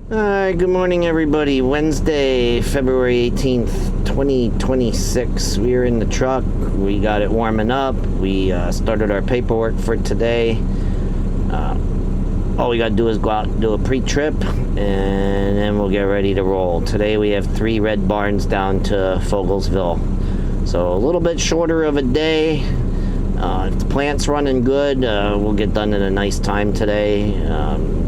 Good morning, everybody. Wednesday, February 18th, 2026. We're in the truck. We got it warming up. We started our paperwork for today. All we got to do is go out and do a pre-trip, and then we'll get ready to roll. Today we have 3 red barns down to Fogelsville. So a little bit shorter of a day. If the plant's running good, we'll get done in a nice time today.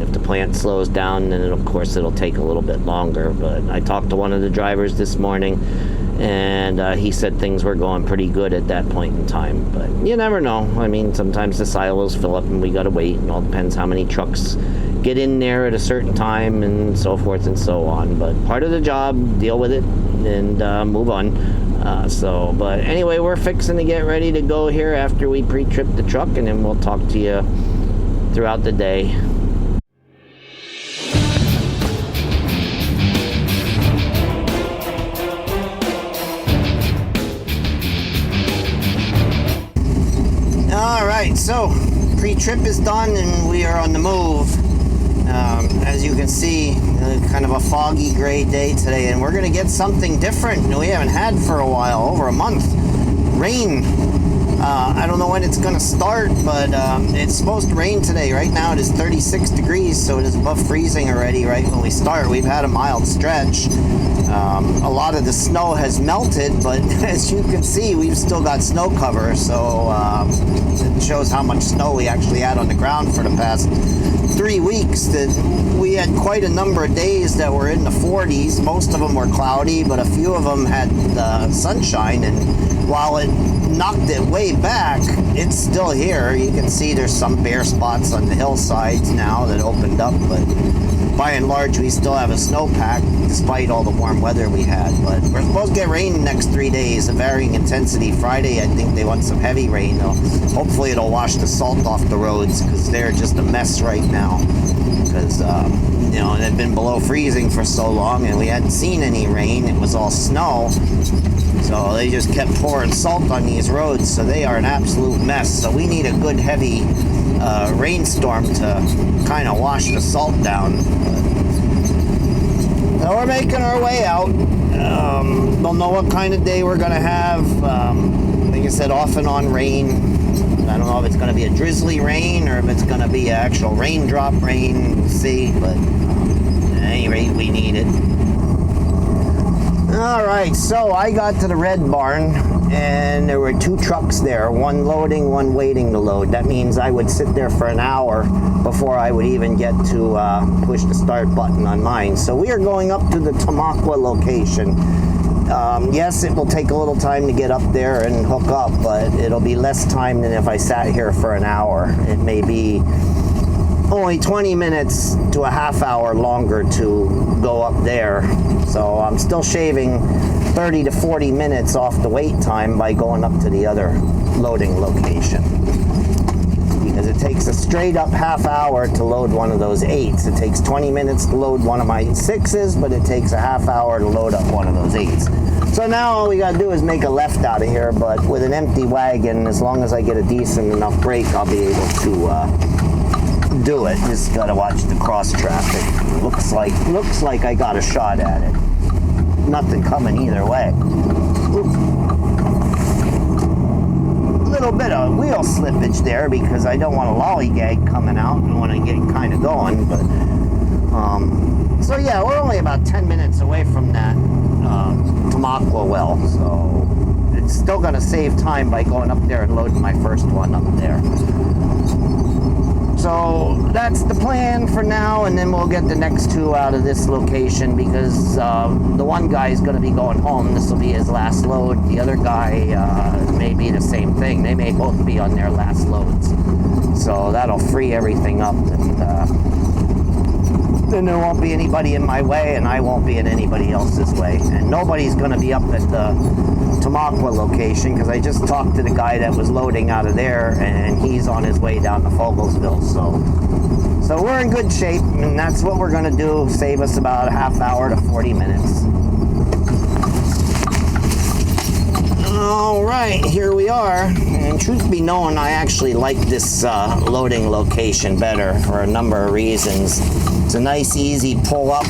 If the plant slows down, then of course it'll take a little bit longer. But I talked to one of the drivers this morning, and he said things were going pretty good at that point in time. But you never know. I mean, sometimes the silos fill up and we gotta wait. It all depends how many trucks get in there at a certain time and so forth and so on. But part of the job, deal with it and move on. But anyway, we're fixing to get ready to go here after we pre-trip the truck, and then we'll talk to you throughout the day. All right, so pre-trip is done and we are on the move. As you can see, kind of a foggy gray day today, and we're going to get something different we haven't had for a while, over a month. Rain. I don't know when it's going to start, but it's supposed to rain today. Right now it is 36 degrees, so it is above freezing already right when we start. We've had a mild stretch. A lot of the snow has melted, but as you can see, we've still got snow cover, so it shows how much snow we actually had on the ground for the past 3 weeks. That we had quite a number of days that were in the 40s. Most of them were cloudy, but a few of them had sunshine, and while it knocked it way back, it's still here. You can see there's some bare spots on the hillsides now that opened up, but by and large we still have a snowpack despite all the warm weather we had. But we're supposed to get rain the next 3 days of varying intensity. Friday I think they want some heavy rain though. Hopefully it'll wash the salt off the roads, because they're just a mess right now, because they've been below freezing for so long and we hadn't seen any rain. It was all snow, so they just kept pouring salt on these roads, so they are an absolute mess. So we need a good heavy rainstorm to kind of wash the salt down. So we're making our way out. Don't know what kind of day we're going to have. Like I said, off and on rain. I don't know if it's going to be a drizzly rain or if it's going to be an actual raindrop rain. We'll see, but at any rate, we need it. All right, so I got to the red barn, and there were 2 trucks there, one loading, one waiting to load. That means I would sit there for an hour before I would even get to push the start button on mine. So we are going up to the Tamaqua location. Yes, it will take a little time to get up there and hook up, but it'll be less time than if I sat here for an hour. It may be only 20 minutes to a half hour longer to go up there. So I'm still shaving 30 to 40 minutes off the wait time by going up to the other loading location, because it takes a straight up half hour to load one of those 8s. It takes 20 minutes to load one of my 6s, but it takes a half hour to load up one of those 8s. So now all we gotta do is make a left out of here, but with an empty wagon, as long as I get a decent enough brake, I'll be able to do it. Just gotta watch the cross traffic. Looks like I got a shot at it. Nothing coming either way. Little bit of wheel slippage there because I don't want a lollygag coming out and want to get kind of going. But so yeah, we're only about 10 minutes away from that Tamaqua well, so it's still going to save time by going up there and loading my first one up there. So that's the plan for now, and then we'll get the next 2 out of this location, because the one guy is going to be going home. This will be his last load. The other guy may be the same thing. They may both be on their last loads. So that'll free everything up, and then there won't be anybody in my way, and I won't be in anybody else's way. And nobody's going to be up at the Tamaqua location, because I just talked to the guy that was loading out of there, and he's on his way down to Fogelsville. So we're in good shape, and that's what we're going to do, save us about a half hour to 40 minutes. All right, here we are. And truth be known, I actually like this loading location better for a number of reasons. It's a nice, easy pull up,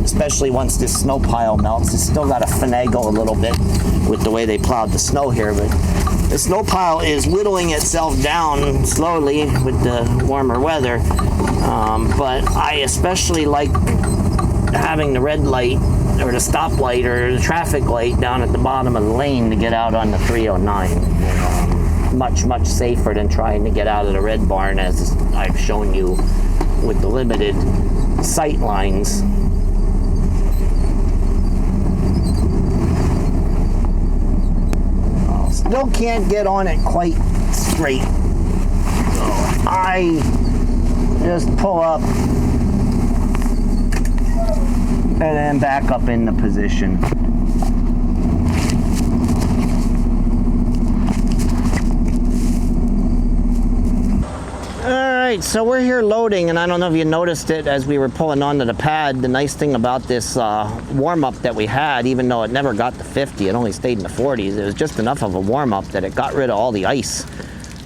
especially once this snow pile melts. It's still got to finagle a little bit with the way they plowed the snow here, but the snow pile is whittling itself down slowly with the warmer weather. But I especially like having the red light or the stoplight or the traffic light down at the bottom of the lane to get out on the 309. Much safer than trying to get out of the red barn, as I've shown you with the limited sight lines. Still can't get on it quite straight. So I just pull up and then back up in the position. Alright, so we're here loading, and I don't know if you noticed it as we were pulling onto the pad. The nice thing about this warm-up that we had, even though it never got to 50, it only stayed in the 40s, it was just enough of a warm-up that it got rid of all the ice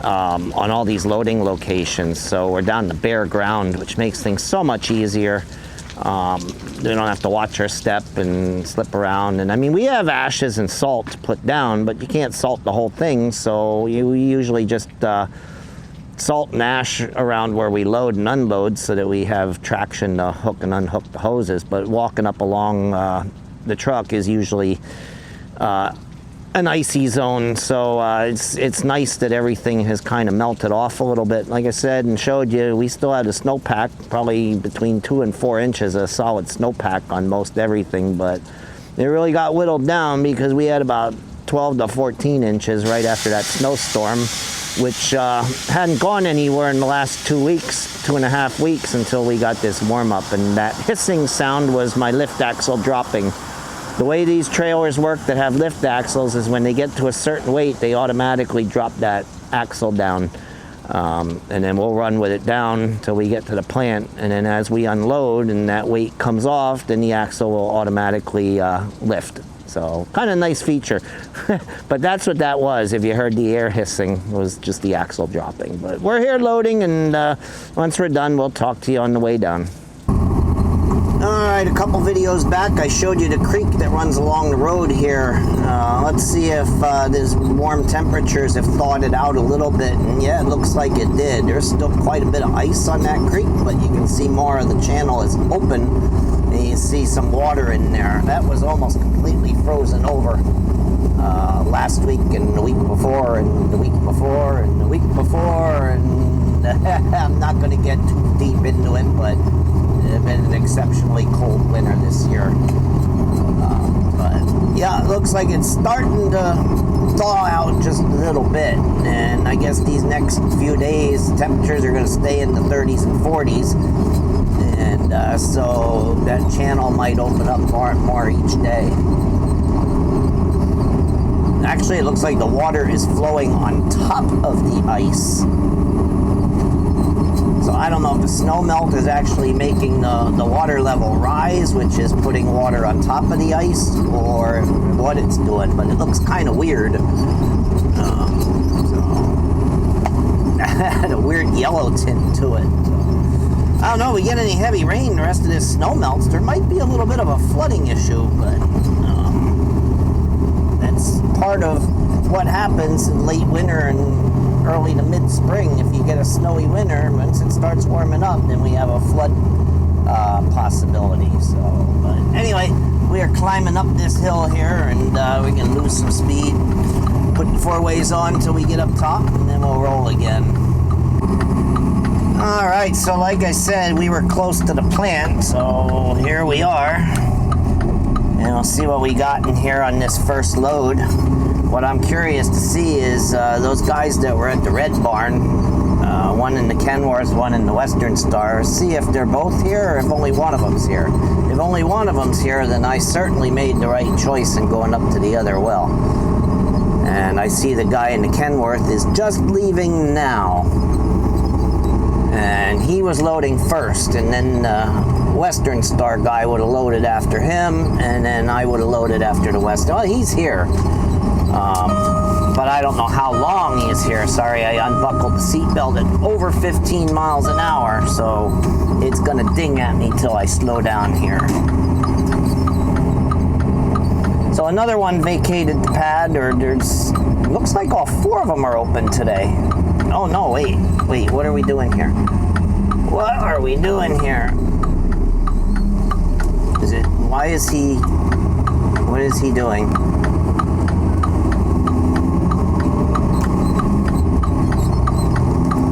on all these loading locations. So we're down to bare ground, which makes things so much easier. We don't have to watch our step and slip around. And I mean, we have ashes and salt to put down, but you can't salt the whole thing, so you usually just salt and ash around where we load and unload so that we have traction to hook and unhook the hoses. But walking up along the truck is usually an icy zone, so it's nice that everything has kind of melted off a little bit. Like I said and showed you, we still had a snowpack, probably between 2 and 4 inches of solid snowpack on most everything, but it really got whittled down because we had about 12 to 14 inches right after that snowstorm, which hadn't gone anywhere in the last 2 weeks, 2.5 weeks, until we got this warm-up. And that hissing sound was my lift axle dropping. The way these trailers work that have lift axles is when they get to a certain weight, they automatically drop that axle down. And then we'll run with it down until we get to the plant. And then as we unload and that weight comes off, then the axle will automatically lift. So kind of nice feature. But that's what that was. If you heard the air hissing, it was just the axle dropping. But we're here loading, and once we're done, we'll talk to you on the way down. Alright, a couple videos back I showed you the creek that runs along the road here. Let's see if these warm temperatures have thawed it out a little bit, and yeah, it looks like it did. There's still quite a bit of ice on that creek, but you can see more of the channel is open, and you see some water in there. That was almost completely frozen over last week and the week before and the week before and the week before, and I'm not going to get too deep into it, but it's been an exceptionally cold winter this year. But yeah, it looks like it's starting to thaw out just a little bit, and I guess these next few days temperatures are going to stay in the 30s and 40s, and so that channel might open up more and more each day. Actually, it looks like the water is flowing on top of the ice. So I don't know if the snow melt is actually making the water level rise, which is putting water on top of the ice, or what it's doing, but it looks kind of weird. Had a weird yellow tint to it. I don't know, we get any heavy rain, the rest of this snow melts, there might be a little bit of a flooding issue, but that's part of what happens in late winter and early to mid-spring. If you get a snowy winter, once it starts warming up, then we have a flood possibility. So, but anyway, we are climbing up this hill here, and we can lose some speed, put the 4-ways on until we get up top, and then we'll roll again. Alright, so like I said, we were close to the plant, so here we are. And we'll see what we got in here on this first load. What I'm curious to see is those guys that were at the Red Barn, one in the Kenworth, one in the Western Star, see if they're both here or if only one of them's here. If only one of them's here, then I certainly made the right choice in going up to the other well. And I see the guy in the Kenworth is just leaving now. And he was loading first, and then the Western Star guy would have loaded after him, and then I would have loaded after the Western. Oh, he's here. but I don't know how long he is here. Sorry, I unbuckled the seatbelt at over 15 miles an hour, so it's gonna ding at me till I slow down here. So another one vacated the pad, or there's, looks like all 4 of them are open today. Oh no, wait, what are we doing here? What are we doing here? What is he doing?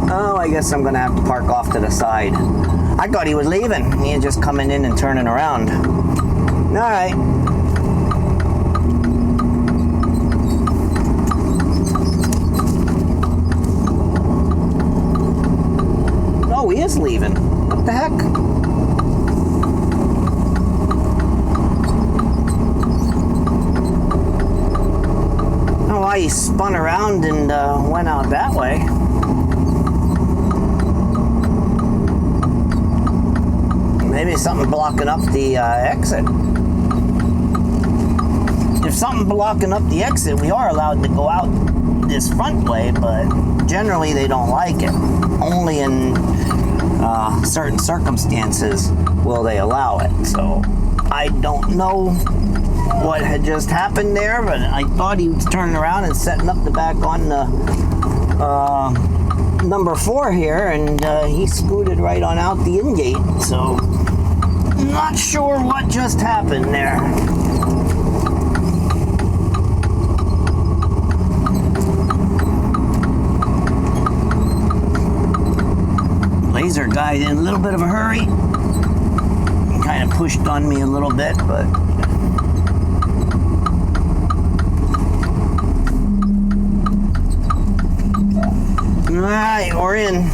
Oh, I guess I'm gonna have to park off to the side. I thought he was leaving. He had just coming in and turning around. All right. Oh, he is leaving. What the heck? He spun around and went out that way. Maybe something blocking up the exit. If something blocking up the exit, we are allowed to go out this front way, but generally they don't like it. Only in certain circumstances will they allow it. So I don't know what had just happened there, but I thought he was turning around and setting up the back on the number 4 here, and he scooted right on out the in-gate, so not sure what just happened there. Laser guy in a little bit of a hurry. He kind of pushed on me a little bit, but alright, we're in.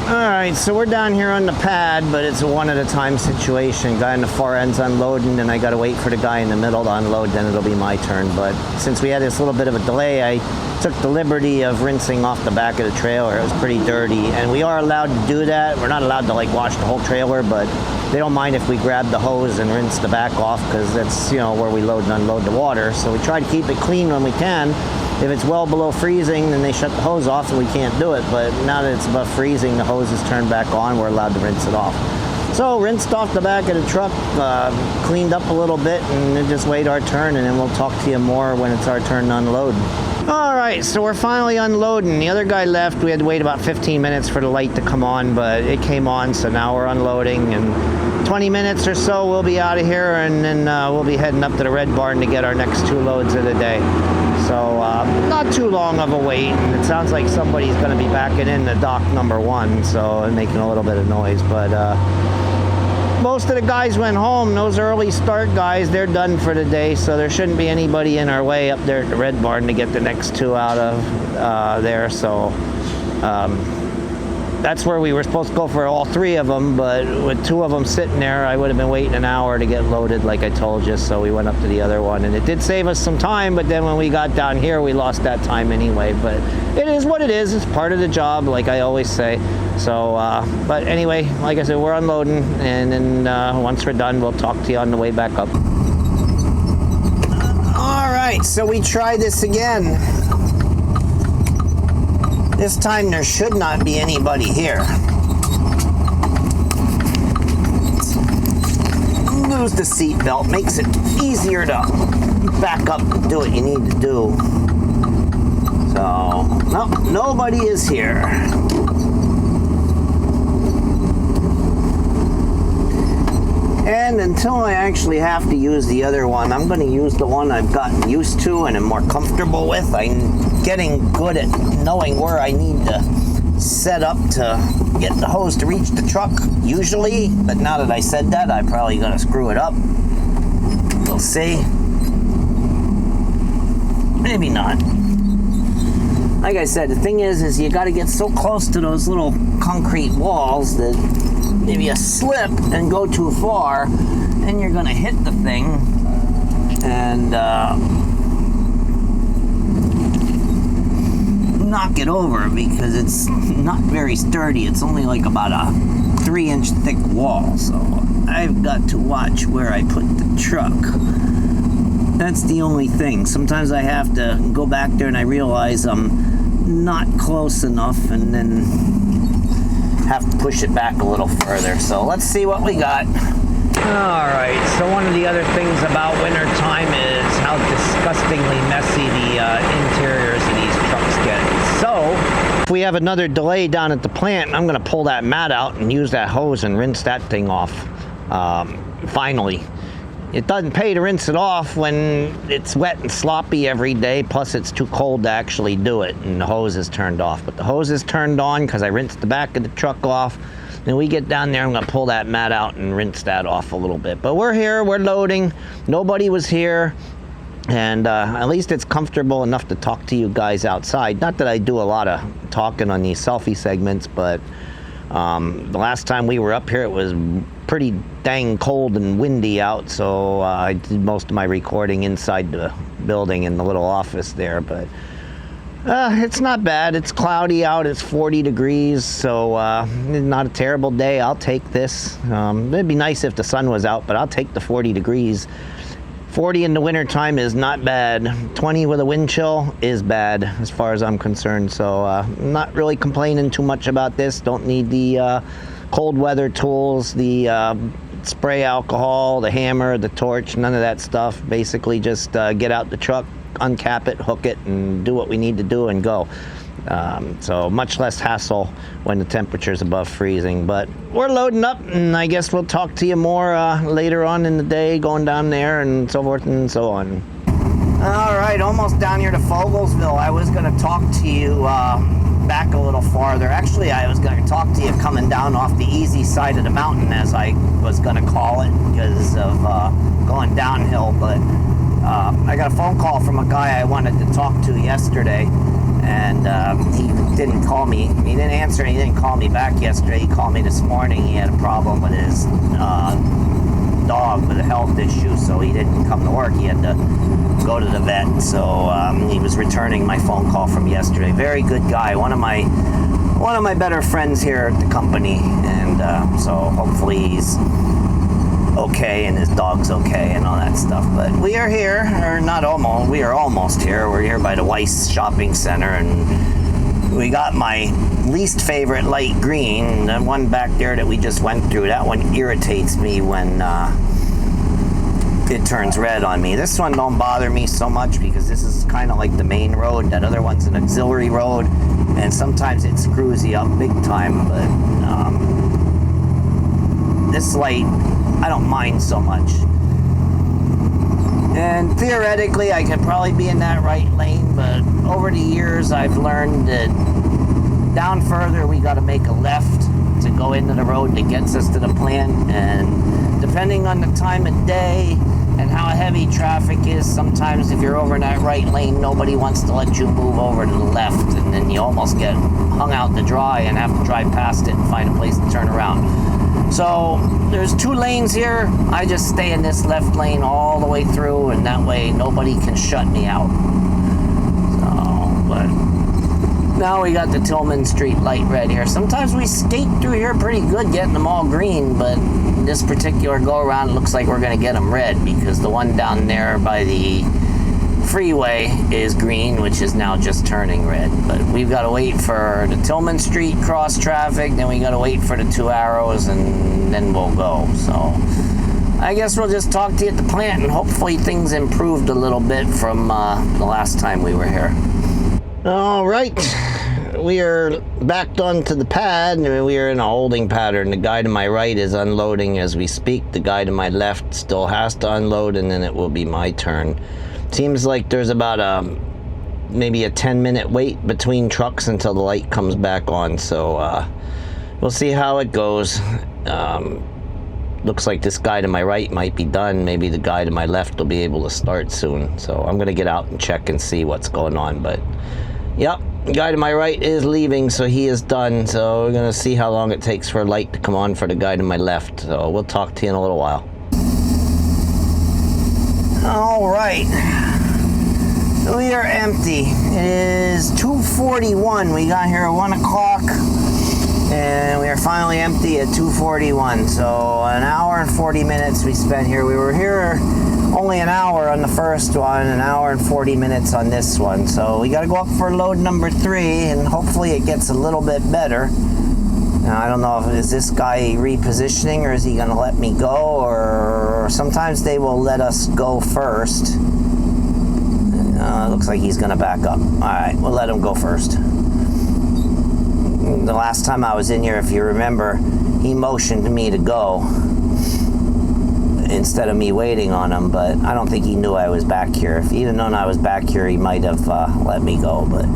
Alright, so we're down here on the pad, but it's a one at a time situation. Guy on the far end's unloading, and I gotta wait for the guy in the middle to unload, then it'll be my turn. But since we had this little bit of a delay, I took the liberty of rinsing off the back of the trailer. It was pretty dirty, and we are allowed to do that. We're not allowed to like wash the whole trailer, but they don't mind if we grab the hose and rinse the back off, because that's, you know, where we load and unload the water. So we try to keep it clean when we can. If it's well below freezing, then they shut the hose off and we can't do it. But now that it's above freezing, the hose is turned back on. We're allowed to rinse it off. So rinsed off the back of the truck, cleaned up a little bit, and then just wait our turn, and then we'll talk to you more when it's our turn to unload. All right, so we're finally unloading. The other guy left. We had to wait about 15 minutes for the light to come on, but it came on, so now we're unloading. And 20 minutes or so, we'll be out of here, and then we'll be heading up to the Red Barn to get our next 2 loads of the day. So not too long of a wait, and it sounds like somebody's going to be backing in the dock number 1, so and making a little bit of noise. But most of the guys went home. Those early start guys, they're done for the day, so there shouldn't be anybody in our way up there at the Red Barn to get the next 2 out of there. So that's where we were supposed to go for all 3 of them, but with 2 of them sitting there, I would have been waiting an hour to get loaded like I told you, so we went up to the other one, and it did save us some time, but then when we got down here, we lost that time anyway. But it is what it is. It's part of the job, like I always say. So, but anyway, like I said, we're unloading, and then once we're done, we'll talk to you on the way back up. All right, so we try this again. This time there should not be anybody here. Lose the seatbelt, makes it easier to back up and do what you need to do. So, nope, nobody is here. And until I actually have to use the other one, I'm going to use the one I've gotten used to and am more comfortable with. I'm getting good at knowing where I need to set up to get the hose to reach the truck, usually. But now that I said that, I'm probably going to screw it up. We'll see. Maybe not. Like I said, the thing is you got to get so close to those little concrete walls that if you slip and go too far, then you're going to hit the thing and knock it over, because it's not very sturdy. It's only like about a 3-inch thick wall, so I've got to watch where I put the truck. That's the only thing. Sometimes I have to go back there and I realize I'm not close enough and then have to push it back a little further. So let's see what we got. Alright, so one of the other things about winter time is how disgustingly messy the interiors of these trucks get. So, if we have another delay down at the plant, I'm going to pull that mat out and use that hose and rinse that thing off. Finally. It doesn't pay to rinse it off when it's wet and sloppy every day, plus it's too cold to actually do it, and the hose is turned off. But the hose is turned on because I rinsed the back of the truck off. Then we get down there, I'm gonna pull that mat out and rinse that off a little bit. But we're here, we're loading, nobody was here, and at least it's comfortable enough to talk to you guys outside. Not that I do a lot of talking on these selfie segments, but the last time we were up here, it was pretty dang cold and windy out, so I did most of my recording inside the building in the little office there. But it's not bad. It's cloudy out. It's 40 degrees, so not a terrible day. I'll take this. It'd be nice if the sun was out, but I'll take the 40 degrees. 40 in the winter time is not bad. 20 with a wind chill is bad as far as I'm concerned. So I'm not really complaining too much about this. Don't need the cold weather tools, the spray alcohol, the hammer, the torch, none of that stuff. Basically just get out the truck, uncap it, hook it, and do what we need to do and go. So much less hassle when the temperature's above freezing. But we're loading up, and I guess we'll talk to you more later on in the day, going down there and so forth and so on. All right, almost down here to Fogelsville. I was going to talk to you back a little farther. Actually, I was going to talk to you coming down off the easy side of the mountain, as I was going to call it, because of going downhill. But I got a phone call from a guy I wanted to talk to yesterday, and he didn't call me. He didn't answer, and he didn't call me back yesterday. He called me this morning. He had a problem with his dog with a health issue, so he didn't come to work. He had to go to the vet, so he was returning my phone call from yesterday. Very good guy, one of my better friends here at the company, and so hopefully he's okay and his dog's okay and all that stuff. But we are here, or not almost, we are almost here. We're here by the Weiss Shopping Center, and we got my least favorite light green, the one back there that we just went through. That one irritates me when it turns red on me. This one don't bother me so much because this is kind of like the main road. That other one's an auxiliary road, and sometimes it screws you up big time. But this light, I don't mind so much. And theoretically, I could probably be in that right lane, but over the years, I've learned that down further, we got to make a left to go into the road that gets us to the plant. And depending on the time of day and how heavy traffic is, sometimes if you're over in that right lane, nobody wants to let you move over to the left, and then you almost get hung out to dry and have to drive past it and find a place to turn around. So there's 2 lanes here. I just stay in this left lane all the way through, and that way nobody can shut me out. So, but now we got the Tillman Street light red here. Sometimes we skate through here pretty good getting them all green, but this particular go around looks like we're going to get them red, because the one down there by the freeway is green, which is now just turning red. But we've got to wait for the Tillman Street cross traffic, then we got to wait for the 2 arrows, and then we'll go. So I guess we'll just talk to you at the plant, and hopefully things improved a little bit from the last time we were here. All right, we are backed onto the pad, and we are in a holding pattern. The guy to my right is unloading as we speak. The guy to my left still has to unload, and then it will be my turn. Seems like there's about maybe a 10-minute wait between trucks until the light comes back on, so we'll see how it goes. Looks like this guy to my right might be done. Maybe the guy to my left will be able to start soon, so I'm gonna get out and check and see what's going on. But yep, the guy to my right is leaving, so he is done. So we're gonna see how long it takes for a light to come on for the guy to my left. So we'll talk to you in a little while. All right, we are empty. It is 2:41. We got here at 1 o'clock, and we are finally empty at 2:41. So an hour and 40 minutes we spent here. We were here only an hour on the first one, an hour and 40 minutes on this one. So we got to go up for load number 3, and hopefully it gets a little bit better. Now, I don't know if is this guy repositioning, or is he going to let me go, or sometimes they will let us go first. Looks like he's going to back up. All right, we'll let him go first. The last time I was in here, if you remember, he motioned me to go instead of me waiting on him, but I don't think he knew I was back here. If he'd have known I was back here, he might have let me go. But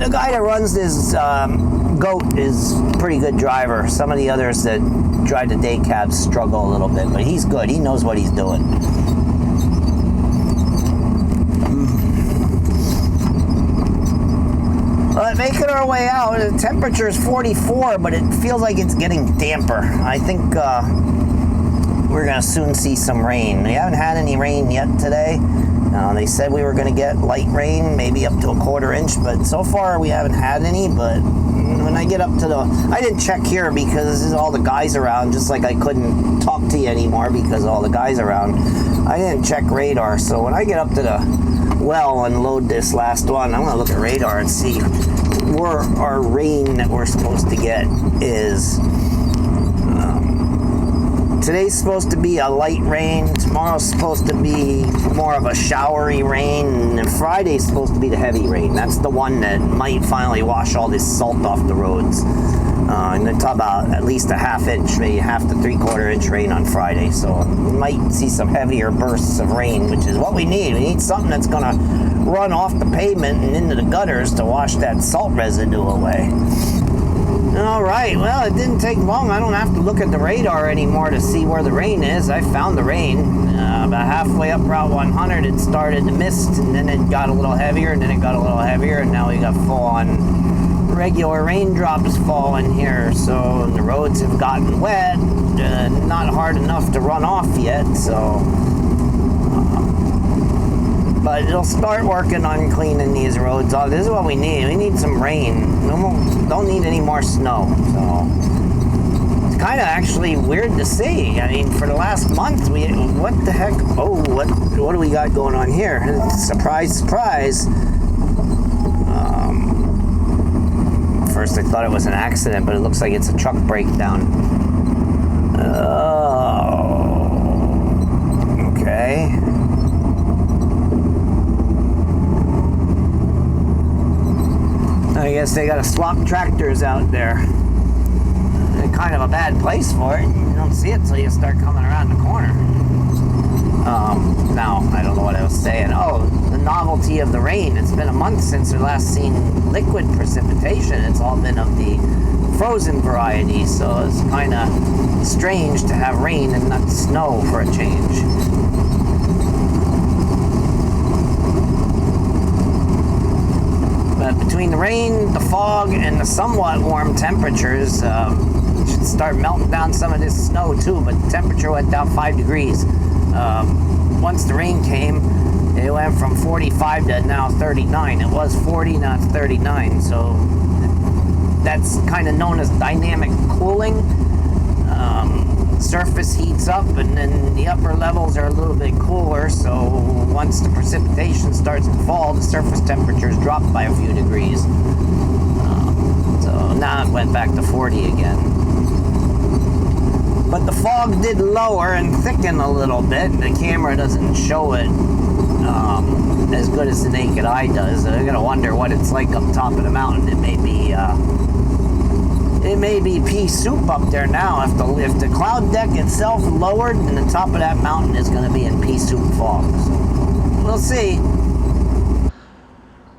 the guy that runs this goat is a pretty good driver. Some of the others that drive the day cabs struggle a little bit, but he's good. He knows what he's doing. Well, making our way out, the temperature is 44, but it feels like it's getting damper. I think we're going to soon see some rain. We haven't had any rain yet today. They said we were going to get light rain, maybe up to a quarter inch, but so far we haven't had any. But when I get up to I didn't check here because there's all the guys around, just like I couldn't talk to you anymore because all the guys around. I didn't check radar, so when I get up to the well and load this last one, I'm going to look at radar and see where our rain that we're supposed to get is. Today's supposed to be a light rain, tomorrow's supposed to be more of a showery rain, and Friday's supposed to be the heavy rain. That's the one that might finally wash all this salt off the roads. And they talk about at least a half inch, maybe half to 3/4 inch rain on Friday. So we might see some heavier bursts of rain, which is what we need. We need something that's going to run off the pavement and into the gutters to wash that salt residue away. All right, well, it didn't take long. I don't have to look at the radar anymore to see where the rain is. I found the rain. About halfway up Route 100, it started to mist, and then it got a little heavier, and then it got a little heavier, and now we got full-on regular raindrops falling here. So the roads have gotten wet, not hard enough to run off yet, so... but it'll start working on cleaning these roads off. This is what we need. We need some rain. We don't need any more snow. So it's kind of actually weird to see. I mean, for the last month, what the heck? Oh, what do we got going on here? Surprise, surprise. First, I thought it was an accident, but it looks like it's a truck breakdown. Oh, okay. I guess they gotta swap tractors out there. Kind of a bad place for it. You don't see it till you start coming around the corner. Now, I don't know what I was saying. Oh, the novelty of the rain. It's been a month since we last seen liquid precipitation. It's all been of the frozen variety, so it's kind of strange to have rain and not snow for a change. But between the rain, the fog, and the somewhat warm temperatures, should start melting down some of this snow too, but the temperature went down 5 degrees. Once the rain came, it went from 45 to now 39. It was 40, now it's 39, so that's kind of known as dynamic cooling. Surface heats up, and then the upper levels are a little bit cooler, so once the precipitation starts to fall, the surface temperatures drop by a few degrees. So now it went back to 40 again. But the fog did lower and thicken a little bit. The camera doesn't show it as good as the naked eye does. I'm gonna wonder what it's like up top of the mountain. It may be pea soup up there now. If the cloud deck itself lowered, then the top of that mountain is going to be in pea soup fog. So we'll see.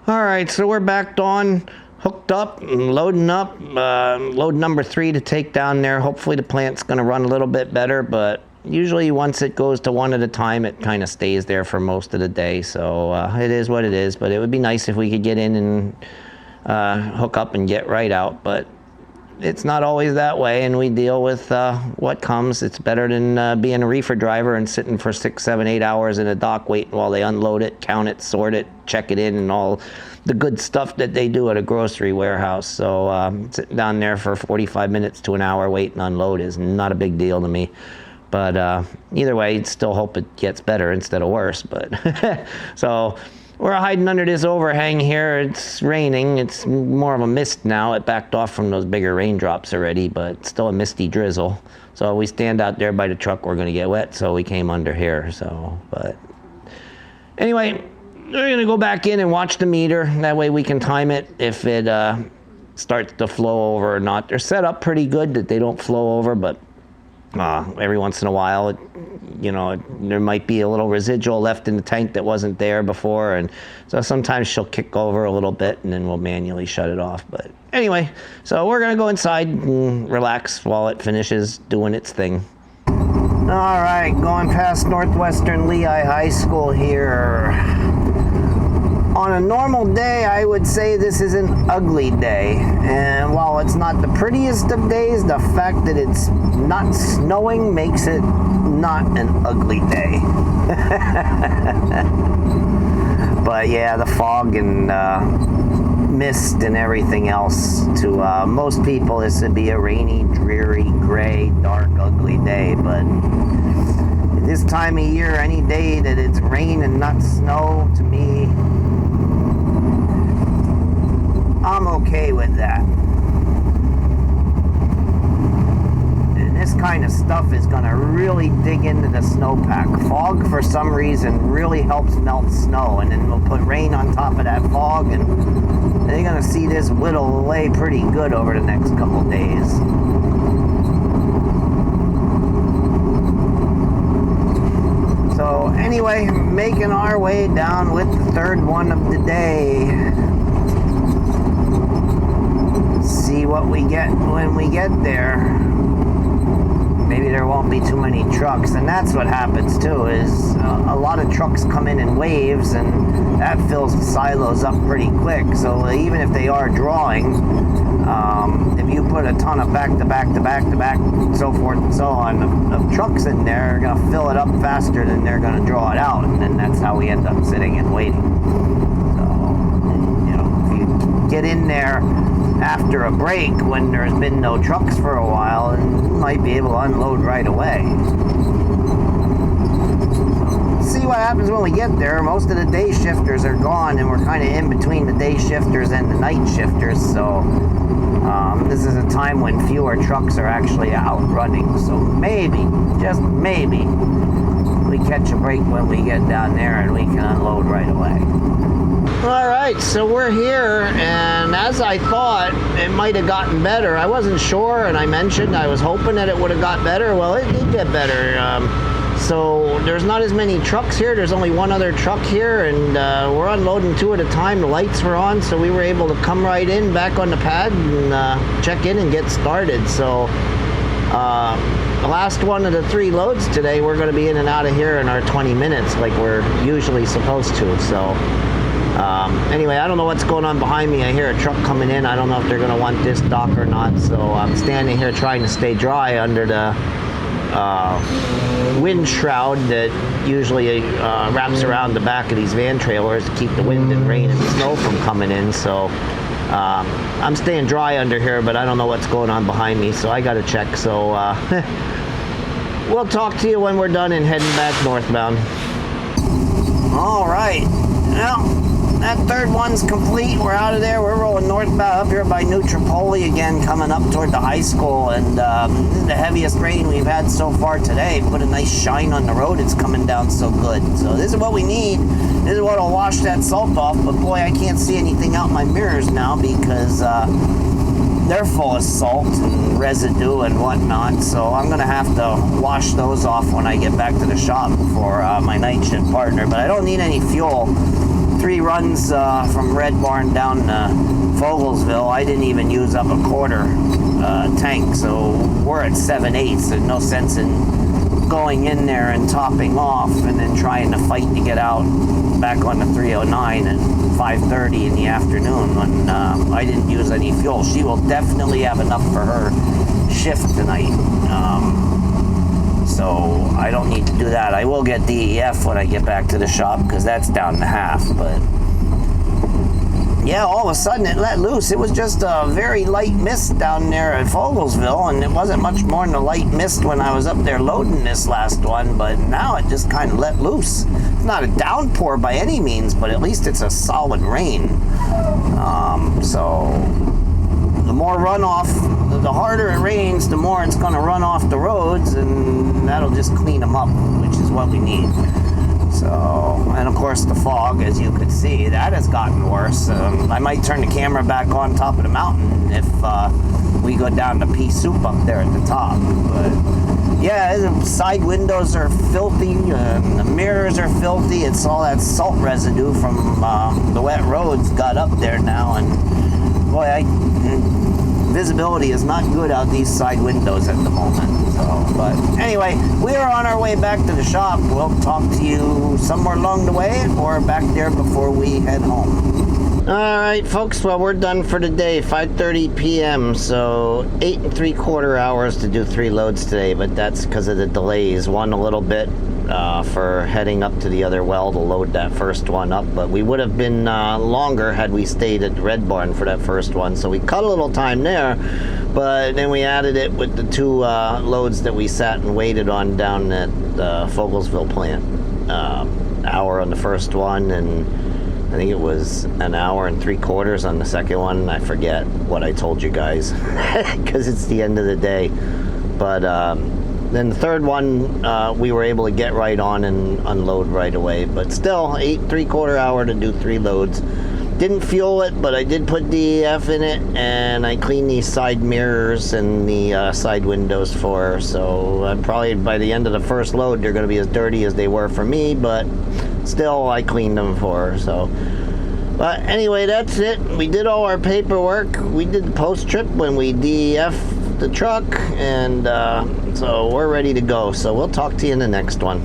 All right, so we're back on, hooked up, and loading up. Load number 3 to take down there. Hopefully the plant's going to run a little bit better, but usually once it goes to one at a time, it kind of stays there for most of the day. So it is what it is, but it would be nice if we could get in and hook up and get right out, but it's not always that way, and we deal with what comes. It's better than being a reefer driver and sitting for 6, 7, 8 hours in a dock waiting while they unload it, count it, sort it, check it in, and all the good stuff that they do at a grocery warehouse. So sitting down there for 45 minutes to an hour waiting to unload is not a big deal to me. But either way, still hope it gets better instead of worse. But so we're hiding under this overhang here. It's raining. It's more of a mist now. It backed off from those bigger raindrops already, but still a misty drizzle. So we stand out there by the truck. We're going to get wet, so we came under here. So, but anyway, we're going to go back in and watch the meter. That way we can time it if it starts to flow over or not. They're set up pretty good that they don't flow over, but every once in a while, there might be a little residual left in the tank that wasn't there before, and so sometimes she'll kick over a little bit, and then we'll manually shut it off. But anyway, so we're gonna go inside and relax while it finishes doing its thing. All right, going past Northwestern Lehigh High School here. On a normal day, I would say this is an ugly day. And while it's not the prettiest of days, the fact that it's not snowing makes it not an ugly day. But yeah, the fog and mist and everything else, to most people this would be a rainy, dreary, gray, dark, ugly day. But this time of year, any day that it's rain and not snow, to me, I'm okay with that. And this kind of stuff is going to really dig into the snowpack. Fog, for some reason, really helps melt snow, and then we'll put rain on top of that fog, and they're going to see this whittle away pretty good over the next couple days. So anyway, making our way down with the third one of the day. See what we get when we get there. Maybe there won't be too many trucks, and that's what happens too, is a lot of trucks come in waves, and that fills the silos up pretty quick. So even if they are drawing, if you put a ton of back to back, so forth and so on of trucks in there, they're going to fill it up faster than they're going to draw it out, and then that's how we end up sitting and waiting. So, if you get in there after a break when there's been no trucks for a while, and you might be able to unload right away. See what happens when we get there. Most of the day shifters are gone, and we're kind of in between the day shifters and the night shifters, so this is a time when fewer trucks are actually out running. So maybe, just maybe, we catch a break when we get down there and we can unload right away. All right, so we're here, and as I thought, it might have gotten better. I wasn't sure, and I mentioned I was hoping that it would have got better. Well, it did get better. So there's not as many trucks here. There's only one other truck here, and we're unloading two at a time. The lights were on, so we were able to come right in, back on the pad, and check in and get started. So the last one of the three loads today, we're going to be in and out of here in our 20 minutes like we're usually supposed to. So anyway, I don't know what's going on behind me. I hear a truck coming in. I don't know if they're going to want this dock or not. So I'm standing here trying to stay dry under the wind shroud that usually wraps around the back of these van trailers to keep the wind and rain and snow from coming in. So I'm staying dry under here, but I don't know what's going on behind me, so I got to check. So we'll talk to you when we're done and heading back northbound. All right. Well, that third one's complete. We're out of there. We're rolling northbound up here by New Tripoli again, coming up toward the high school. And this is the heaviest rain we've had so far today. Put a nice shine on the road. It's coming down so good. So this is what we need. This is what will wash that salt off. But boy, I can't see anything out my mirrors now because they're full of salt and residue and whatnot. So I'm going to have to wash those off when I get back to the shop for my night shift partner. But I don't need any fuel. 3 runs from Red Barn down to Fogelsville, I didn't even use up a quarter tank, so we're at 7/8, and no sense in going in there and topping off and then trying to fight to get out back on the 309 at 5:30 in the afternoon when I didn't use any fuel. She will definitely have enough for her shift tonight. So I don't need to do that. I will get DEF when I get back to the shop because that's down to half. But yeah, all of a sudden it let loose. It was just a very light mist down there at Fogelsville, and it wasn't much more than a light mist when I was up there loading this last one, but now it just kind of let loose. It's not a downpour by any means, but at least it's a solid rain. So the more runoff, the harder it rains, the more it's going to run off the roads, and that'll just clean them up, which is what we need. So, and of course the fog, as you could see, that has gotten worse. I might turn the camera back on top of the mountain if we go down to Pea Soup up there at the top. But yeah, the side windows are filthy, the mirrors are filthy. It's all that salt residue from the wet roads got up there now, and boy, visibility is not good out these side windows at the moment. So, but anyway, we are on our way back to the shop. We'll talk to you somewhere along the way or back there before we head home. All right, folks, well, we're done for the day, 5:30 p.m., so 8 3/4 hours to do 3 loads today, but that's because of the delays. One a little bit for heading up to the other well to load that first one up, but we would have been longer had we stayed at Red Barn for that first one, so we cut a little time there, but then we added it with the 2 loads that we sat and waited on down at the Fogelsville plant. Hour on the first one, and I think it was an hour and 3/4 on the second one. I forget what I told you guys because it's the end of the day, but then the third one, we were able to get right on and unload right away. But still, 8 3/4 hour to do 3 loads. Didn't fuel it, but I did put DEF in it, and I cleaned these side mirrors and the side windows for her. So probably by the end of the first load, they're going to be as dirty as they were for me, but still, I cleaned them for her. So, but anyway, that's it. We did all our paperwork. We did the post-trip when we DEF the truck, and so we're ready to go. So we'll talk to you in the next one.